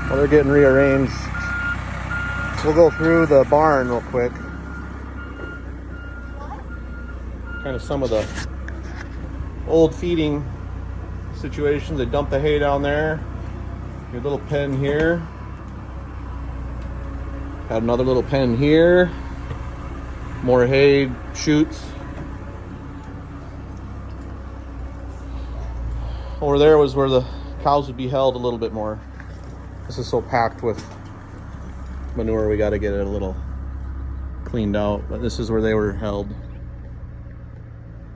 While they're getting rearranged, we'll go through the barn real quick. Kind of some of the old feeding situations. They dump the hay down there. Your little pen here. Had another little pen here. More hay chutes. Over there was where the cows would be held a little bit more. This is so packed with manure, we got to get it a little cleaned out. But this is where they were held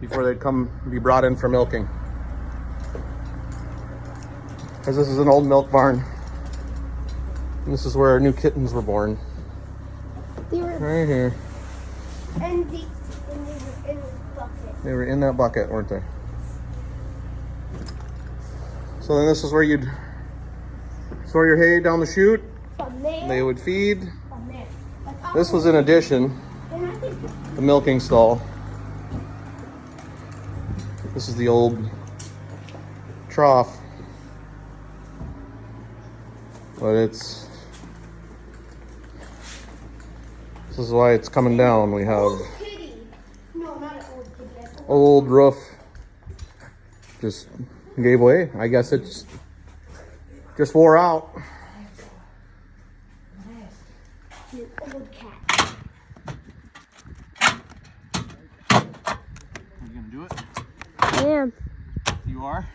before they'd come be brought in for milking. Because this is an old milk barn. And this is where new kittens were born. Right here. And they were in the bucket. They were in that bucket, weren't they? So then this is where you'd store your hay down the chute. From there. They would feed. From there. This was in addition, And I think the milking stall. This is the old trough. But this is why it's coming down. We have old kitty. No, not an old kitty. That's an old roof. Just gave way. I guess it's just wore out. old cat. Are you gonna do it? I am. You are?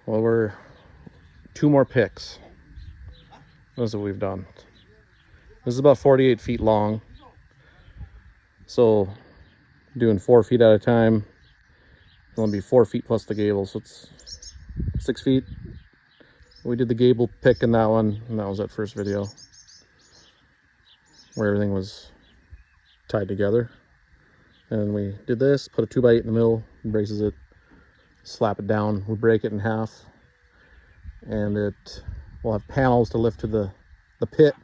Well, we're 2 more picks. That's what we've done. This is about 48 feet long. So doing 4 feet at a time. It'll be 4 feet plus the gable, so it's 6 feet. We did the gable pick in that one, and that was that first video where everything was tied together. And we did this, put a 2x8 in the middle, braces it, slap it down, we break it in half, and it will have panels to lift to the pit.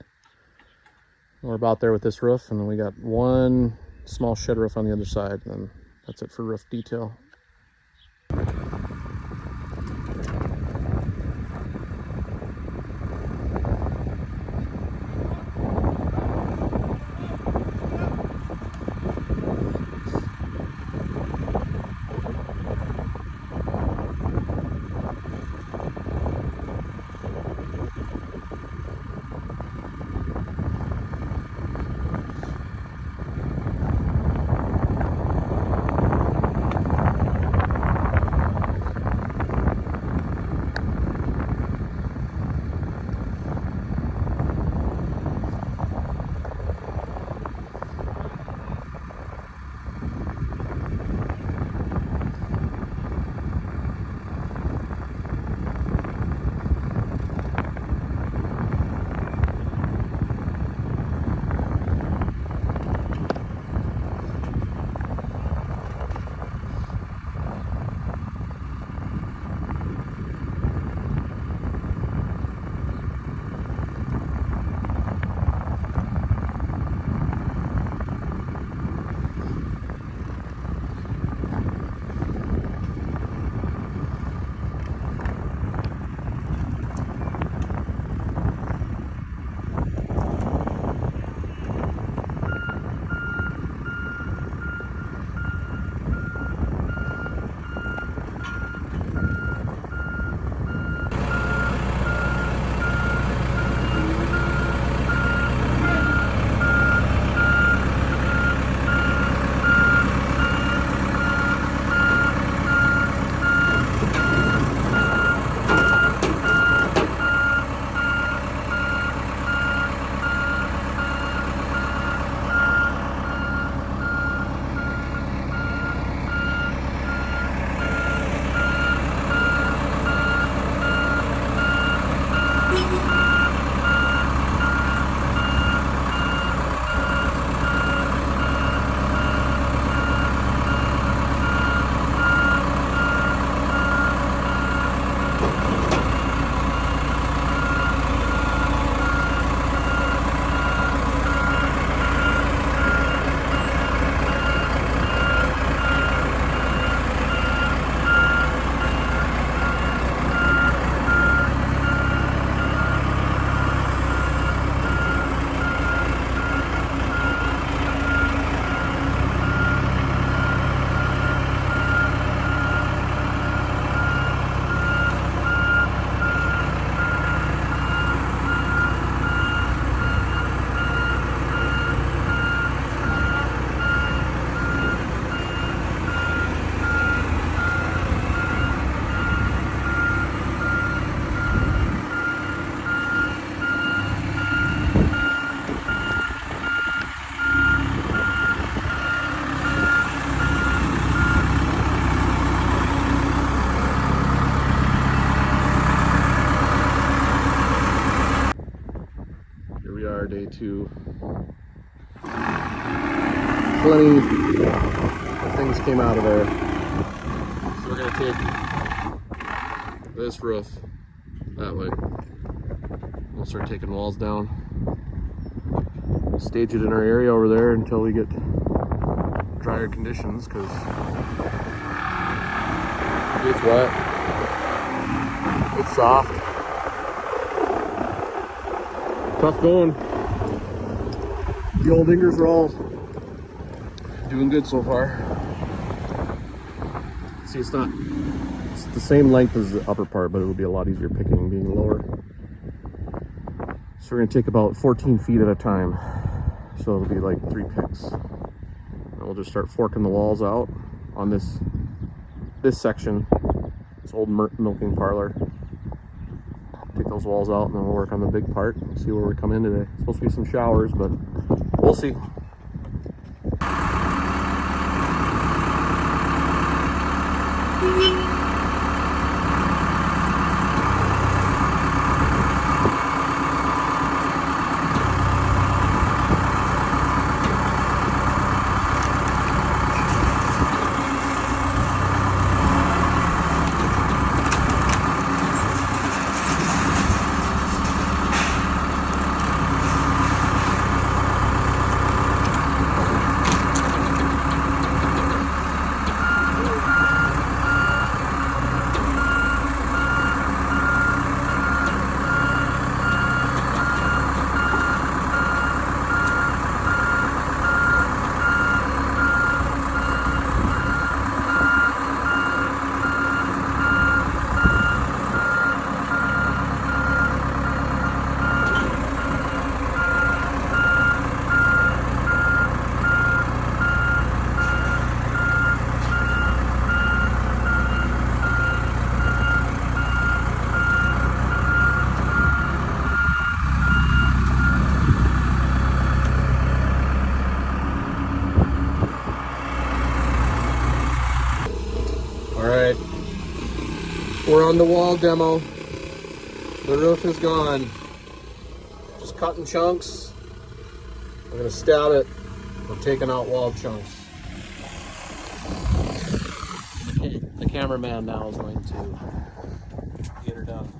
We're about there with this roof, and then we got one small shed roof on the other side, and that's it for roof detail. Day 2. Plenty of things came out of there. So we're going to take this roof that way. We'll start taking walls down. Stage it in our area over there until we get drier conditions, because it's wet, it's soft, tough going. The old Ingers are all doing good so far. See, it's the same length as the upper part, but it'll be a lot easier picking being lower. So we're gonna take about 14 feet at a time. So it'll be like 3 picks. And we'll just start forking the walls out on this section this old milking parlor. Take those walls out and then we'll work on the big part and see where we come in today. It's supposed to be some showers, but we'll see. Alright, we're on the wall demo. The roof is gone. Just cutting chunks. We're gonna stab it. We're taking out wall chunks. The cameraman now is going to get her done.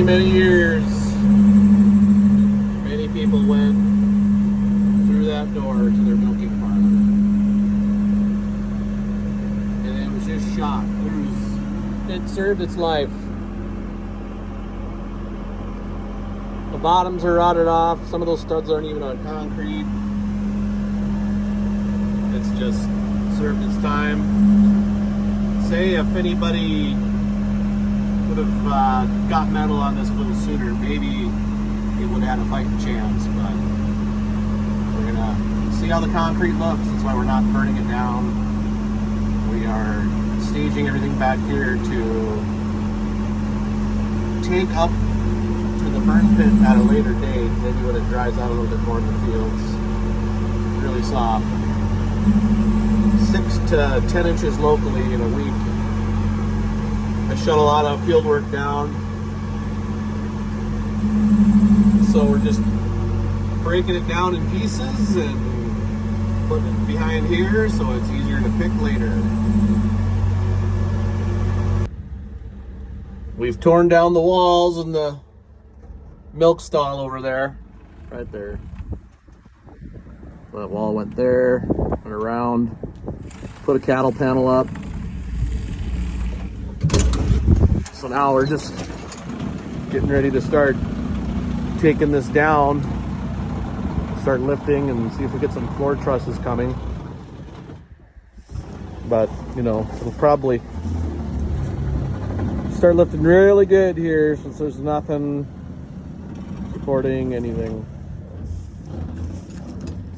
Many years, many people went through that door to their milking parlor, and it was just shot. It served its life. The bottoms are rotted off. Some of those studs aren't even on concrete. It's just served its time. Say if anybody would have got metal on this a little sooner, maybe it would have had a fighting chance, but we're gonna see how the concrete looks. That's why we're not burning it down. We are staging everything back here to take up to the burn pit at a later date, maybe when it dries out a little bit more in the fields. Really soft. 6 to 10 inches locally in a week. I shut a lot of field work down, so we're just breaking it down in pieces and putting it behind here so it's easier to pick later. We've torn down the walls and the milk stall over there, right there. That wall went there, went around, put a cattle panel up. So now we're just getting ready to start taking this down, start lifting and see if we get some floor trusses coming. But, you know, it'll probably start lifting really good here since there's nothing supporting anything.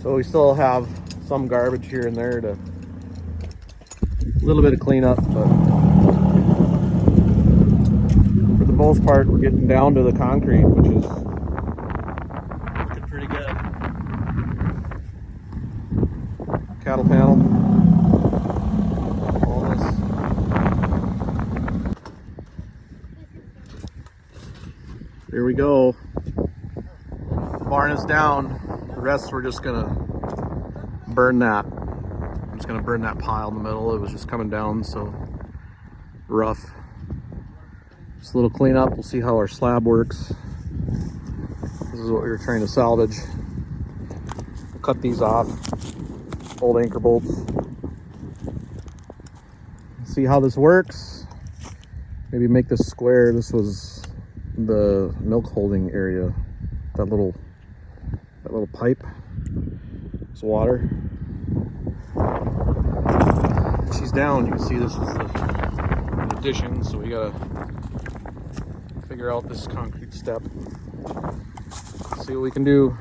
So we still have some garbage here and there to, a little bit of cleanup, but for the most part, we're getting down to the concrete, which is looking pretty good. Cattle panel. All this. Here we go. Barn is down. The rest we're just gonna burn that. I'm just gonna burn that pile in the middle. It was just coming down, so rough. Just a little cleanup. We'll see how our slab works. This is what we were trying to salvage. We'll cut these off, old anchor bolts. See how this works. Maybe make this square. This was the milk holding area. That little pipe. It's water. She's down. You can see this is the addition, so we gotta figure out this concrete step. See what we can do.